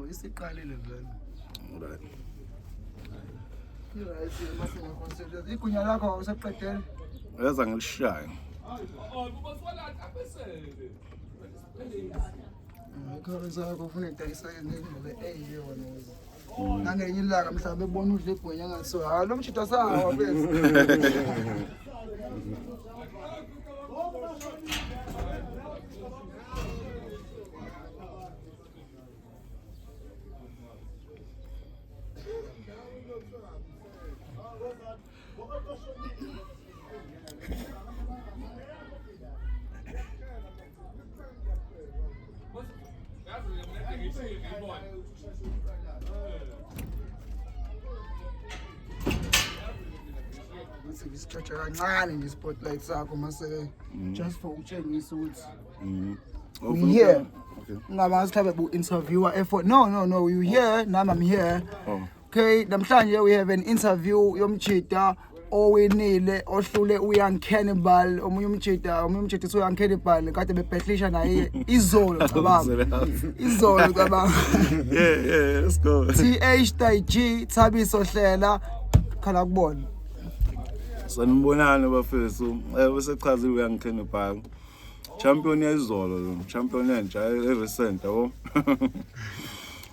No, isiqalile vele. Alright. Right, mase ngaconcentrate. Igunya lakho useqedele. Yaza ngilishaye. Currency yakho ufuna idayisa ngendlela eyiyona wena. Nangenye ilanga mhlawumbe ebona udle igwinya ngathi so ha lo mshito sawa bese. Ngisithatha kancane nje spotlight sakho mase just for ukutshengisa ukuthi we here. Ngama sithabe bu interviewer effort. No, you here, now I'm here. Okay, namhlanje we have an interview yomchita owinile ohlule uYoung Cannibal omunye umchita uYoung Cannibal kade bebhehlisha naye izolo cabanga. Izolo cabanga. Yeah, let's go. TH Thabiso Hlela khala kubona. Sanibonana bafethu. Besechaza uYoung Cannibal. Champion yazolo, champion entsha recent yabo.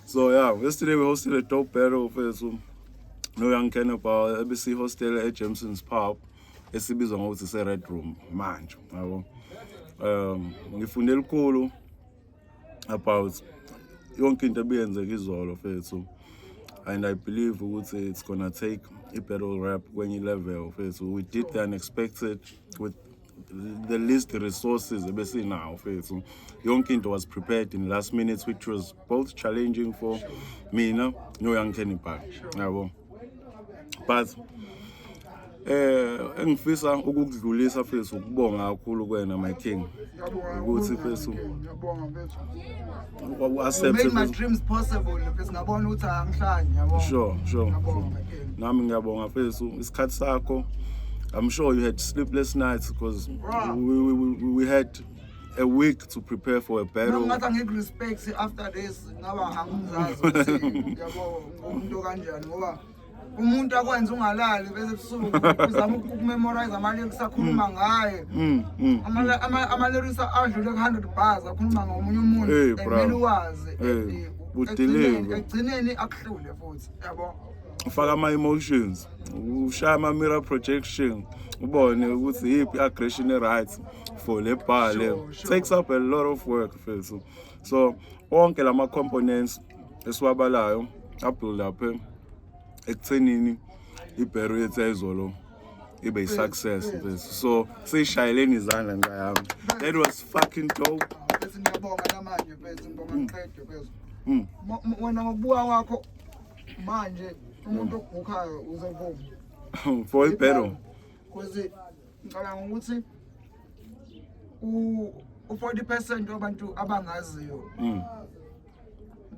So yeah, yesterday we hosted a dope battle fethu. NoYoung Cannibal ABC hostel at Jameson's Pub. Esibizwa ngokuthi se Red Room manje, yabo. Ngifunde likhulu about yonke into ebiyenzeka izolo fethu. And I believe it's gonna take a battle rap kwenye level fethu. We did the unexpected with the least resources ebese now fethu. Yonke into was prepared in last minutes, which was both challenging for mina noYoung Cannibal, yabo. But engifisa ukukudlulisa fethu ukubonga kakhulu kwena my king. Ukuthi fethu made my dreams possible fethu ngabona ukuthi angihlanje yabo. Sure. Nami ngiyabonga fethu isikhathi sakho. I'm sure you had sleepless nights because we had a week to prepare for a battle. Ngathi angikurespect after this ngaba angizazi ukuthi yabo umuntu kanjani ngoba umuntu akwenza ungalali bese ebusuku uzama ukumemorize ama-lyrics akhuluma ngaye. Ama-lyrics adlule ku-100 bars akhuluma ngomunye umuntu kumele uwazi ekugcineni akuhlule futhi yabo. Ufaka ama-emotions, ushaya ama-mirror projection, ubone ukuthi yiphi aggression right for le bar le. Takes up a lot of work fethu. So onke lama components esiwabalayo abuild up ekuthenini ibattle yethu izolo ibe success fethu. So sishayeleni izandla ngayami. That was fucking dope. Bese ngiyabonga namanje fethu ngibonga ngiqede fethu. Wena ngokubuka kwakho manje umuntu ogukhayo uzovuma for a battle because ngicabanga ukuthi u40% wabantu abangaziyo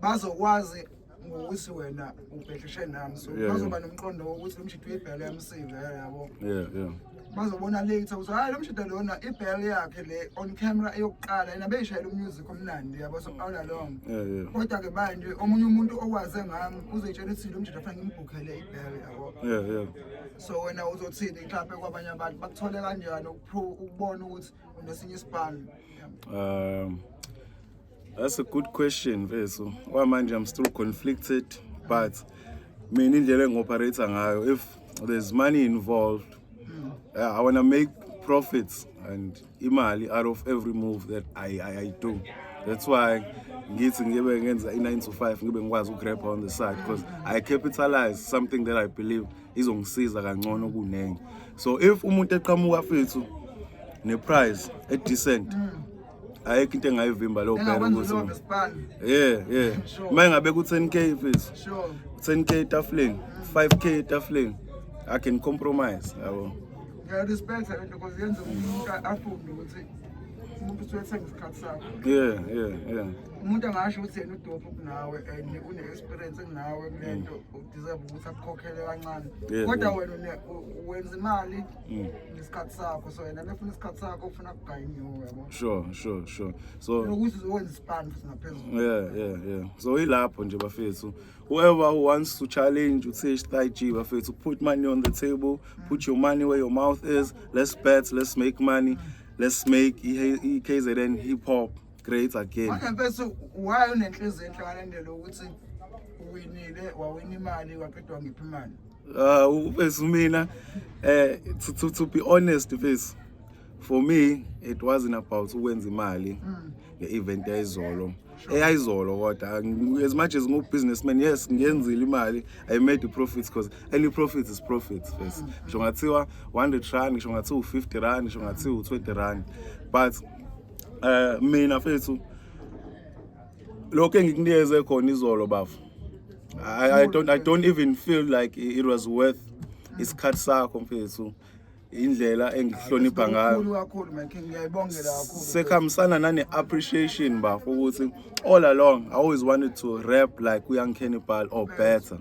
bazokwazi ngokuthi wena ubhehlishe nami so bazoba nomqondo wokuthi lo mshito uyibhele yamsive yabo. Yeah. Bazobona later ukuthi hayi lo mshito lona ibhele yakhe le on camera eyokuqala yena beyishayela umusic omnandi yabo so all along. Kodwa ke manje omunye umuntu okwaze ngami uzoyitshela ukuthi lo mshito afanele ngimbukhele ibhele yabo. Yeah. So wena uzothini mhlawumbe kwabanye abantu bakuthole kanjani ukubona ukuthi unesinye isibhalo? That's a good question, Veso. Why manje I'm still conflicted, but mina indlela engoperator ngayo, if there's money involved, I want to make profits and imali out of every move that I do. That's why ngithi ngibe ngenza i9 to 5 ngibe ngikwazi ugrab on the side because I capitalize something that I believe izongisiza kangcono kunenye. So if umuntu eqhamuka fethu ne price a decent ayikho into engayivimba lo bhero ukuthi yeah mangabe ku 10k fethu sure 10k etafuleni 5k etafuleni I can compromise yabo. Respect because yenza umuntu afunde ukuthi umuntu usuyethenga isikhathi sakho. Yeah. Umuntu angasho ukuthi yena udope kunawe and une-experience kunawe kulento udeserve ukuthi akukhokhele kancane. Kodwa wena wenza imali ngesikhathi sakho, so yena nefuna isikhathi sakho ufuna kugayiniwe yabo. Sure. So ukuthi uwenza ispan futhi ngaphezulu. Yeah. So ilapho nje bafethu. Whoever who wants to challenge uTSHG bafethu, put money on the table, put your money where your mouth is. Let's bet, let's make money. Let's make KZN hip hop great again. Manje mfethu why unenhliziyo enhle ngalendlela ukuthi uwinile wawina imali waqedwa ngiphi imali? Mfethu mina to be honest mfethu, for me it wasn't about ukwenza imali nge-event yayizolo. Eyayizolo kodwa as much as ngu-businessman, yes ngiyenzile imali, I made the profits because any profit is profit first. Ngisho ngathiwa 100 rand, ngisho ngathiwa 50 rand, ngisho ngathiwa 20 rand, but mina mfethu lokho engikunikeze khona izolo bafu, I don't even feel like it was worth isikhathi sakho mfethu, indlela engihlonipha ngayo. Sekhambisana nane appreciation bafu ukuthi all along I always wanted to rap like uYoung Cannibal or better.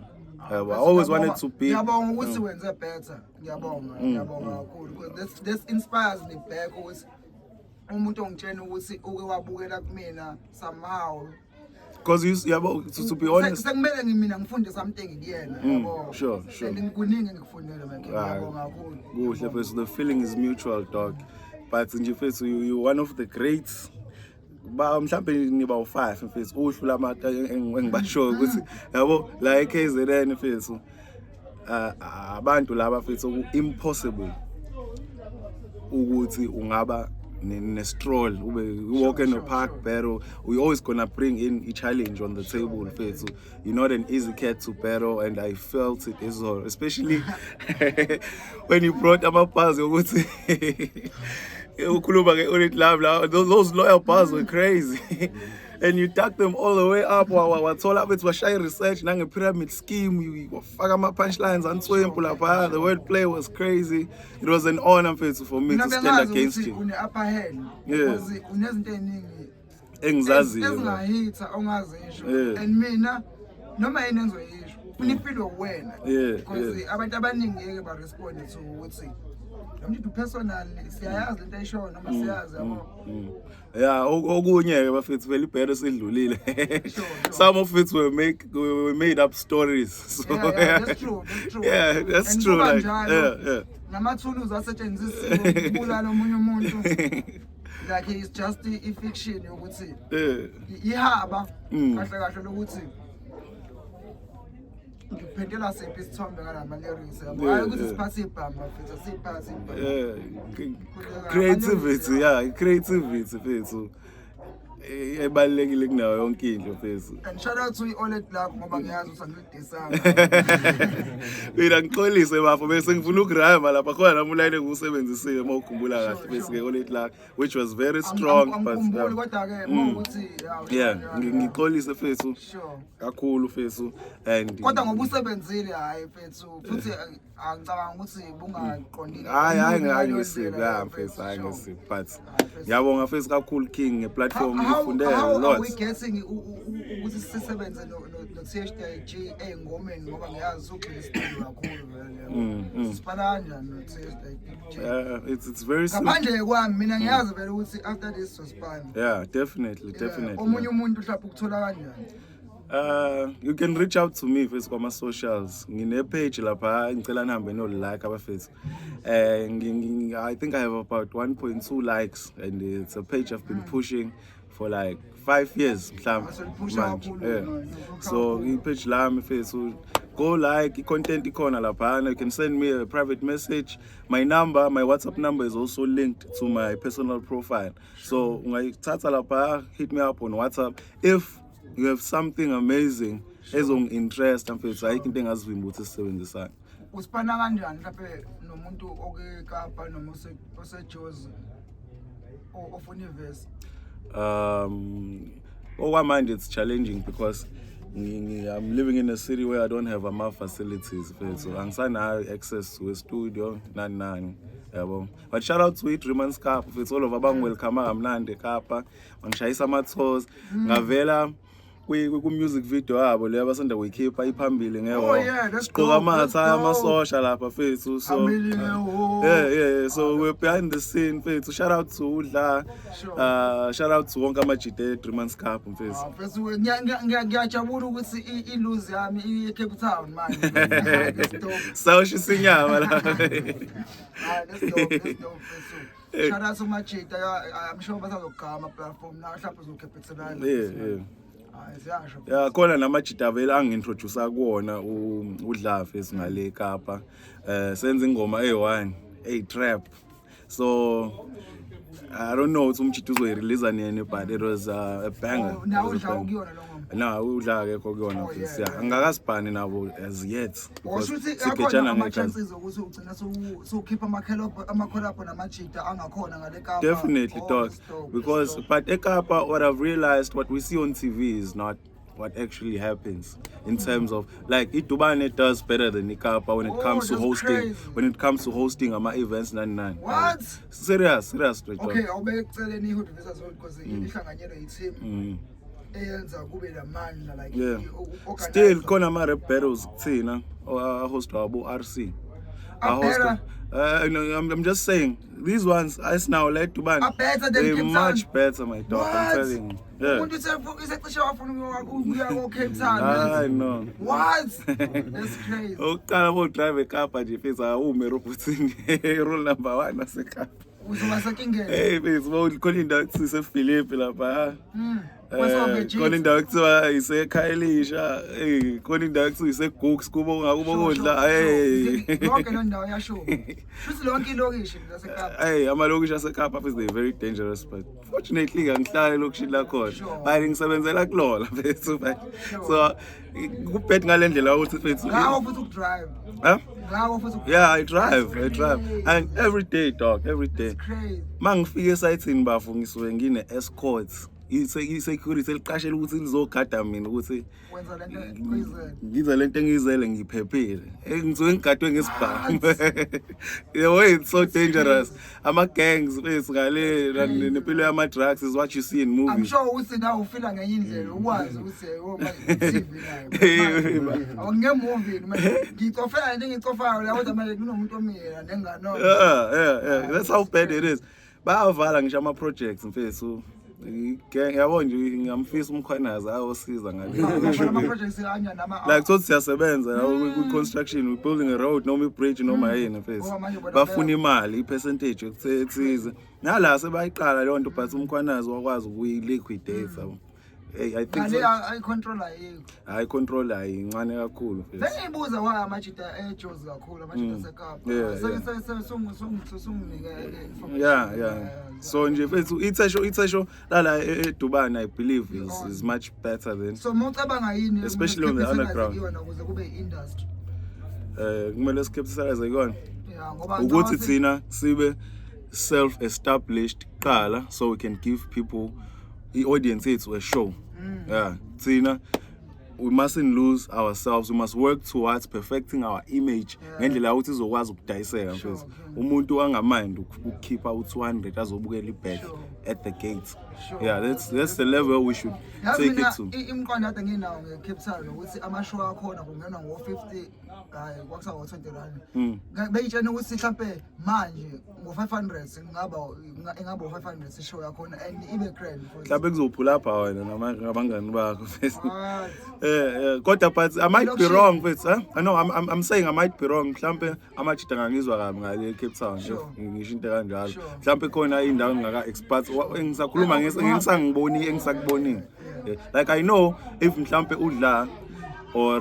I always wanted to be. Ngiyabonga ukuthi wenze better. Ngiyabonga kakhulu because this inspires me back ukuthi umuntu ongitshena ukuthi uke wabukela kumina somehow. Because to be honest, sekumele mina ngifunde something kuyena yabo. Sure. Kuningi ngikufundele manje. Ngiyabonga kakhulu. Kuhle mfethu, the feeling is mutual dog. But nje mfethu you one of the greats. Ba mhlambe niba u5 mfethu uhlu lama engibasho ukuthi yabo la eKZN mfethu abantu laba mfethu impossible ukuthi ungaba ne-stroll, ube walk in the park, battle. We always gonna bring in a challenge on the table, so you're not an easy cat to battle, and I felt it as well, especially when you brought up a buzz, those loyal bars were crazy. And you tuck them all the way up. What's all up? It was shy research. Nang a pyramid scheme. You fuck my punchlines and swim pull up. The wordplay was crazy. It was an honor for me to stand against you. Engizaziyo. And mina noma yini engizoyisho. Unipilo wena. Because abantu abaningi ngeke ba respond to ukuthi ngithi personally siyayazi into ayisho noma siyazi yabo. Yeah, okunye ke bafethu vele ibhero sidlulile. Some of it were made up stories. So that's true. Yeah, that's true. Like, yeah. Namathuluzi asetshenzisiwe ukubulala omunye umuntu. Like it's just a fiction yokuthi. Ihaba kahle lokuthi ngiphendela sephi isithombe ngalama lyrics yabo. Hayi ukuthi siphathe ibhamba mfethu, siphathe ibhamba. Creativity mfethu. Ebalekile kunayo yonke into mfethu. And shout out to iOLED Black ngoba ngiyazi usangidisanga. Mina ngixolise bafo bese ngifuna ukurhyme lapha khona nami uline engusebenzisile mawukhumbula kahle bese ke iOLED Black, which was very strong, but yeah, ngixolise mfethu. Kakhulu mfethu. And kodwa ngoba usebenzile hayi mfethu futhi angicabanga ukuthi bungaqondile. Hayi ngisiphi mfethu, hayi ngisiphi, but ngiyabonga mfethu kakhulu King ngeplatform ngifunde a lot. How we getting ukuthi sisebenze no TSHG engomeni ngoba ngiyazi ugcina studio kakhulu vele. Sipana kanjani no TSHG? It's very simple. Manje kwami mina ngiyazi vele ukuthi after this so span. Yeah, definitely. Omunye umuntu mhlawumbe ukuthola kanjani? You can reach out to me first on my socials. Ngine page lapha ngicela nihambe no like abafethu. I think I have about 1.2 likes, and it's a page I've been pushing for like 5 years mhlawumbe. So page lami mfethu, go like content ikona lapha. You can send me a private message. My WhatsApp number is also linked to my personal profile. So ungayithatha lapha, hit me up on WhatsApp if you have something amazing ezong interest mfethu, ayikho into engazivimba ukuthi sisebenzisane. Usipana kanjani mhlawumbe nomuntu okekapa noma oseJozi ofuna iverse? Okwamanje it's challenging because I'm living in a city where I don't have enough facilities, so angisanayo access to a studio nani yabo. But shout out to Dreamers Cup, it's all of abang welcome kamnandi Kapa ngishayisa ama-tours ngavela ku-music video yabo le abasanda kuyikhipha iphambili siqoka amatha amasosha lapha mfethu, so yeah, so we're behind the scene mfethu. Shout out to Udla, shout out to wonke amajite Dreamers Cup mfethu. Mfethu ngiyajabula ukuthi iluzi yami iye-Cape Town manje. Sawushisa inyama la. That's dope mfethu. Shout out to majite, I'm sure bazazogama platform na mhlawumbe uzokapitalize. Yeah. Yeah, khona namajita avela angintroduce kuwona uDla mfethu ngale Kapa. Senza ingoma e1, trap. So I don't know ukuthi umjita uzoyirelease nini, but it was a banger. Now udla ukuyona lo ngoma. Na udla akekho kuyona mfethu. Angakasibhani nabo as yet. Oshuthi akhona ama-chances ukuthi ugcina sokhipha ama-collab namajita angakhona ngale Kapa. Definitely, dog. Because but eKapa, what I've realized, what we see on TV is not what actually happens in terms of like Idubane does better than Ikapa when it comes to hosting. Crazy. When it comes to hosting events 99. What? Serious straight okay, awubeke eceleni iHood Visas because ihlanganyelwe yiteam eyenza kube lamani like still khona ama-rap battles kuthina host wabo RC. I'm just saying these ones now let to ban. They're much better, my dog. I'm telling you. Yeah. I know. What? That's crazy. Ukala bo drive a car pa jifisa umeroputsini rule number 1 nasekapa. Hey, please, well, calling that to Philip lapha. Calling that to ise Kailisha. Hey, calling that to ise Cooks kubo ngakubodla. Hey. Lonke lo ndawo yasho. Futhi lonke ilokishi laseKapa. Hey, amalokishi aseKapa is very dangerous, but fortunately ngihlala lokishini la khona. Bayi ngisebenzela kulona mfethu. So kuphethe ngalendlela ukuthi mfethu. Ngawo futhi ukudrive. Huh? Yeah, I drive. Crazy. And every day, dog, every day. It's crazy. Mangifike esayithini bafu ngisuke ngine escort. I-security eliqashela ukuthi lizogada mina ukuthi Wenza lento oyizele. ngiza lento engiyizele ngiphephile. Ngisuke ngigadwe ngesibhamu. The way it's so dangerous. Ama-gangs ngale nempilo yama-drugs is what you see in movies. I'm sure ukuthi nawe ufila ngenye indlela ukwazi ukuthi TV nayo. Awungemovie ngicofela into engicofayo la kodwa manje kunomuntu omiyela nengano. Yeah. That's how bad it is. Bayavala ngisho ama-projects mfethu. Yabo nje ngamfisa umkhwanaza ayosiza ngale. Like so siyasebenza ku construction, we building a road noma i-bridge noma yini mfethu. Bafuna imali i-percentage ekuthize. Nala sebayiqala leyo nto but umkhwanaza wakwazi ukuyi-liquidate sabo. Hey, I think I controller yini. I controller incane kakhulu mfethu. Bengibuza wa amajita eJozi kakhulu amajita aseKapa. Yeah. So nje mfethu ithesho lala eDubai I believe is much better than. So mawucabanga yini especially on the underground. Ukuze kube industry. Kumele skepticalize kuyona. Yeah, ngoba ukuthi thina sibe self-established qala so we can give people the audience to a show. Yeah, Tina, we mustn't lose ourselves. We must work towards perfecting our image. Ngendlela ukuthi izokwazi ukudayiseka mfethu. Umuntu angamind ukukhipha u200 azobukela ibheck at the gate. Yeah, that's the level we should take it to. Imqondo ade nginawo ngeCape Town ukuthi amashow akhona kungenwa ngo50 hayi kwakusa ngo20 rand. Beyitshena ukuthi mhlambe manje ngo500 ingaba u500 ishow yakhona and ibe grand futhi. Mhlambe kuzophula lapha wena nabangani bakho mfethu. Kodwa but I might be wrong mfethu, huh? I know I'm saying I might be wrong. Mhlambe amajita ngangizwa kabi ngale Cape Town ngisho into kanjalo. Mhlambe khona indawo ngaka experts engisakhuluma ngisangiboni engisakubonini. Like I know if mhlambe udla or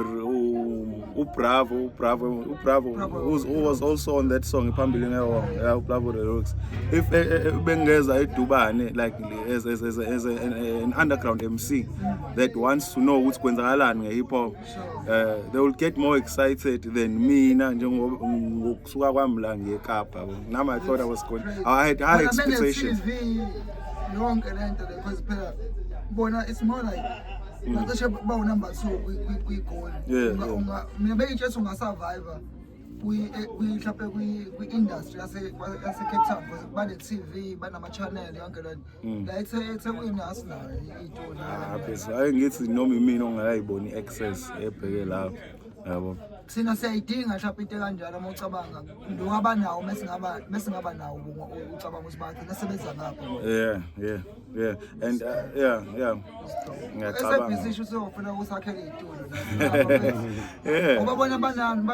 Bravo who was also on that song phambili ngewo Bravo the Rocks, if bengeza eDubane like as an underground MC that wants to know ukuthi kwenzakalani ngehip hop, they will get more excited than mina njengokusuka kwami la ngeKapa. Now I thought I was going, I had high expectations. Yonke lento because phela bona it's more like Nacishe bawu number 2 kwi-goal. Mina bengitshela ungasurvive mhlawumbe kwi-industry yase-Cape Town because bane-TV banama-channel yonke lento la eThekwini asinayo iy'toni phela hayi ngithi noma imina ongakayiboni i-access ebheke lapho yabo thina siyayidinga mhlawumbe into kanjalo uma ucabanga ngaba nawo mesingaba nawo ucabanga ukuthi bagcina sebenza ngapho yeah and ngiyacabanga SABC usofuna ukusakhela iy'tulo ubabona banani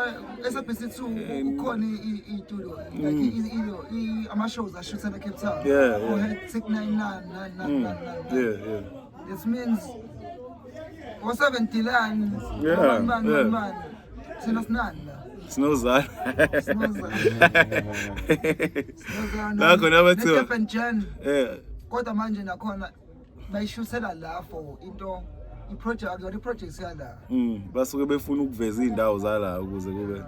SABC 2 kukhona iy'tulo like ama-shows ashutha na Cape Town Hectic 99 it means o-70 lani bani thina sinani la Sinozana. Nakho nabathiwa. Ne-Durban Jan. Kodwa manje nakhona bayishuthela la for into i-project yala. Basuke befuna ukuveza indawo zala ukuze kube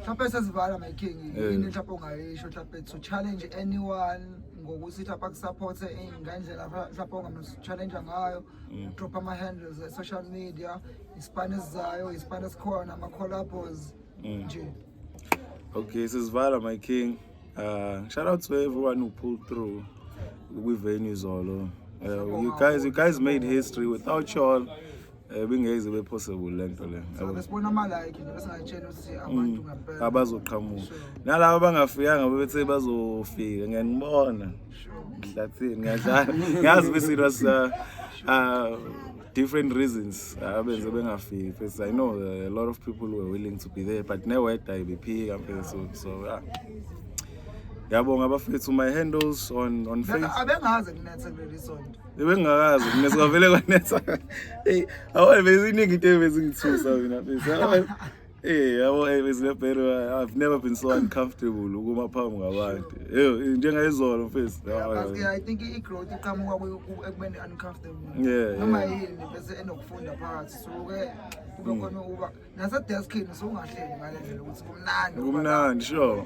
mhlawumbe sesivala my king ini mhlawumbe ungayisho mhlawumbe to challenge anyone ngokuthi mhlawumbe akusupport ngandlela mhlawumbe ongamchallenge ngayo drop ama-handles social media iSpanish zayo iSpanish corner ama-collabos nje. Okay, sesivala my king. Shout out to everyone who pulled through with venues all. You guys made history. Without y'all, bengeze be possible lento le. Besibona ama like nje besingayitshela ukuthi abantu ngempela abazoqhamuka. Nalabo abangafikanga bethe bazofika ngiyanibona. Mhlathini ngiyadlala. Ngiyazi bese it was different reasons abenze bengafiki because I know a lot of people were willing to be there but never had IBP campaign so yabonga bafethu my handles on Facebook abengazi kunetha kuleli sonto bengakazi mina sikavele kwanetha hey awona beziningi into ebezingithusa mina bese yabo besilebhero I've never been so uncomfortable ukuma phambi ngabantu njengayizolo mfethu I think i-growth iqhamuka ekubeni uncomfortable noma yini bese enokufunda phakathi so ke kube khona uba nasedeskini ungahleli ngale ndlela ukuthi kumnandi sure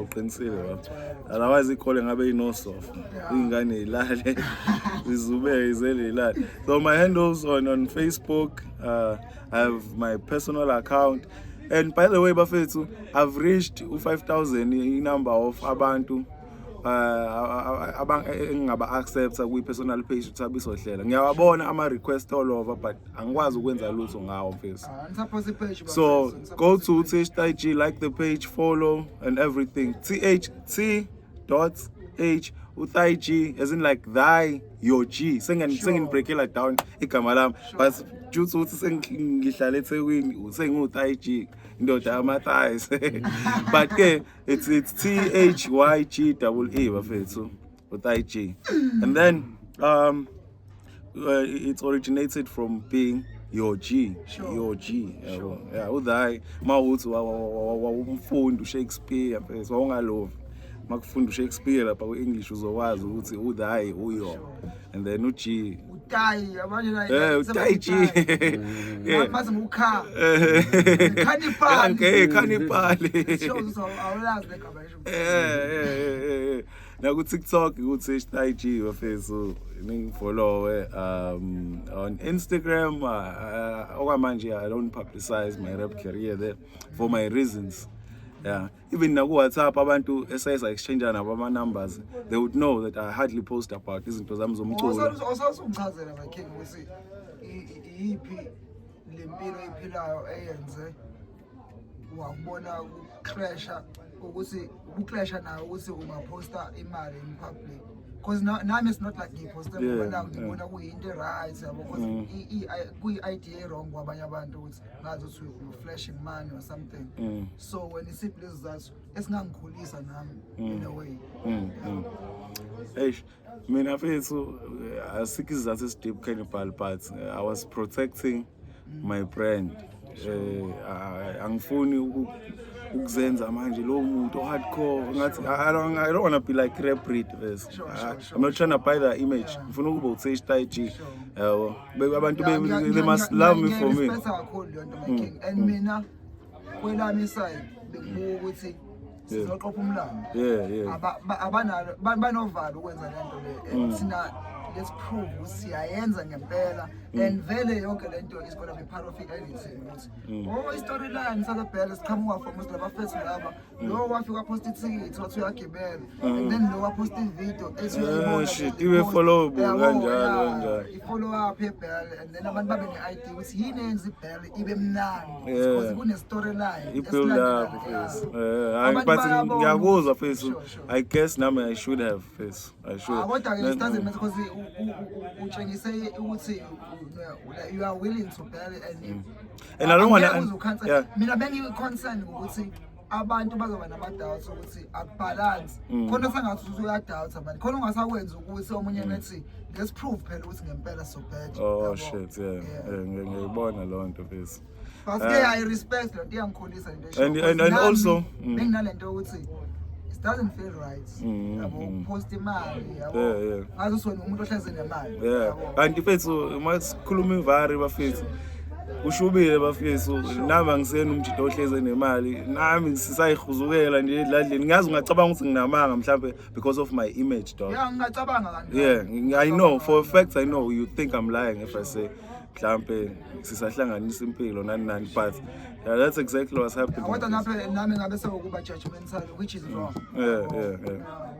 uqinisile baba otherwise ikhole ngabe inosofa ingane ilale izube izele ilale so my handles on Facebook I have my personal account and by the way bafethu I've reached 5,000 number of abantu engaba accepta kwi personal page uthabisohlela ngiyawabona ama request all over but angikwazi ukwenza lutho ngawo mfethu so go to THG like the page follow and everything THT.H uThaiji as in like thy your G singin break it down igama lami but due to ukuthi sengihlala eThekwini senguthaiji indoda ama-thighs but ke it's THYGEE bafethu uThaiji and then it originated from being your G udhayi mawuthi wawumfundi uShakespeare mfethu wawungalovi makufunda uShakespeare lapha ku-English uzowazi ukuthi udhayi uyo and then uG utayi abanye la utayi mazi ngukha kanipali shows awulazi legama lisho na ku TikTok ukuthi #THG bafethu ningifollow on Instagram okwamanje I don't publicize my rap career there for my reasons. Even na ku WhatsApp abantu esayisa exchange nabo ama numbers they would know that I hardly post about izinto zami zomculo. Usazungchazela my king ukuthi iyiphi lempilo iphilayo eyenze wakubona ukuclasha ukuthi ukuclasha nayo ukuthi ungaposta imali in public because nami it's not like ngiposta ngoba ngibona kuyinto right yabo because kuyi-idea wrong kwabanye abantu ukuthi ngazi ukuthi you flashing money or something so when isiphi lezi zathu esingangikhulisa nami in a way mina mfethu asikho izathu esidip cannibal but I was protecting my brand angifuni ukuzenza manje lo muntu hardcore ngathi I don't want to be like rap read this I'm not trying to buy that image ngifuna ukuba uTHG yabo abantu they must love me for me and mina kwelami side bengibuka ukuthi sizoqopha umlando abanalo banovalo ukwenza lento le thina let's prove ukuthi siyayenza ngempela and vele yonke lento is going to be part of anything ukuthi storyline sakebhele siqhamuka from laba fethu laba lo wafika post ithikithi wathi uyagibela and then lo wapost ivideo esiyibona shit ibe followable kanjalo i-follow up ebhele and then abantu babe ne-ID ukuthi yini yenza ibhele ibe mnandi because kune storyline i-build up but ngiyakuzwa face I guess nami I should have face I should kodwa ke it doesn't matter because utshengise ukuthi you are willing to bear and I don't want to mina bengi-concern ukuthi abantu bazoba nama-doubts ukuthi akubalance khona sengathi uyadoubt manje khona ungasakwenza ukuthi omunye nethi let's prove phela ukuthi ngempela sobhad shit ngiyibona lo nto face but I respect lo nto iyangikhulisa lento and also benginalento ukuthi it doesn't feel right yabo post imali yabo ngathi usona umuntu ohleze nemali kanti mfethu masikhuluma ivari bafethu ushubile bafethu nami angisena umjito ohleze nemali nami sisayihuzukela nje edladleni ngazi ungacabanga ukuthi nginamanga mhlambe because of my image dog ngicabanga kanti I know for a fact I know you think I'm lying if I say mhlambe sisahlanganisa impilo nani but that's exactly what's happening kodwa nami ngabe sekuba judgmental which is wrong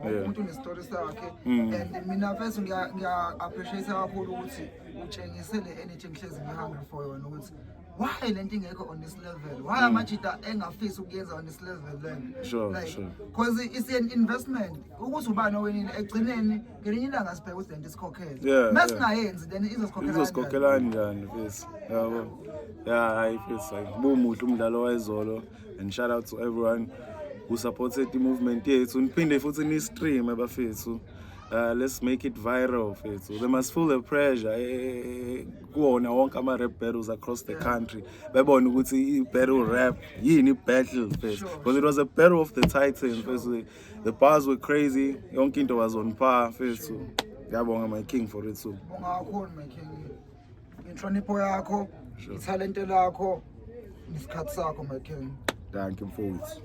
umuntu une story sakhe and mina first ngiya appreciate kakhulu ukuthi utshengise le energy ngihlezi ngihungry for yona ukuthi why lento ingekho on this level why amajita engafisi ukuyenza on this level then sure because it's an investment ukuthi ubani owenini egcineni ngelinye ilanga sibheke ukuthi lento isikhokhela masingayenzi then izosikhokhela kanjani face yabo I feel like bomuhle umdlalo wayizolo and shout out to everyone who supported the movement yethu niphinde futhi ni stream abafethu let's make it viral fethu they must feel the pressure kuona wonke ama rap battles across the country bebona ukuthi i-battle rap yini battle fethu because it was a battle of the titans fethu the bars were crazy yonke into was on par fethu ngiyabonga my king for it too bonga kakhulu my king inhlonipho yakho italente lakho isikhathi sakho my king thank you mfowethu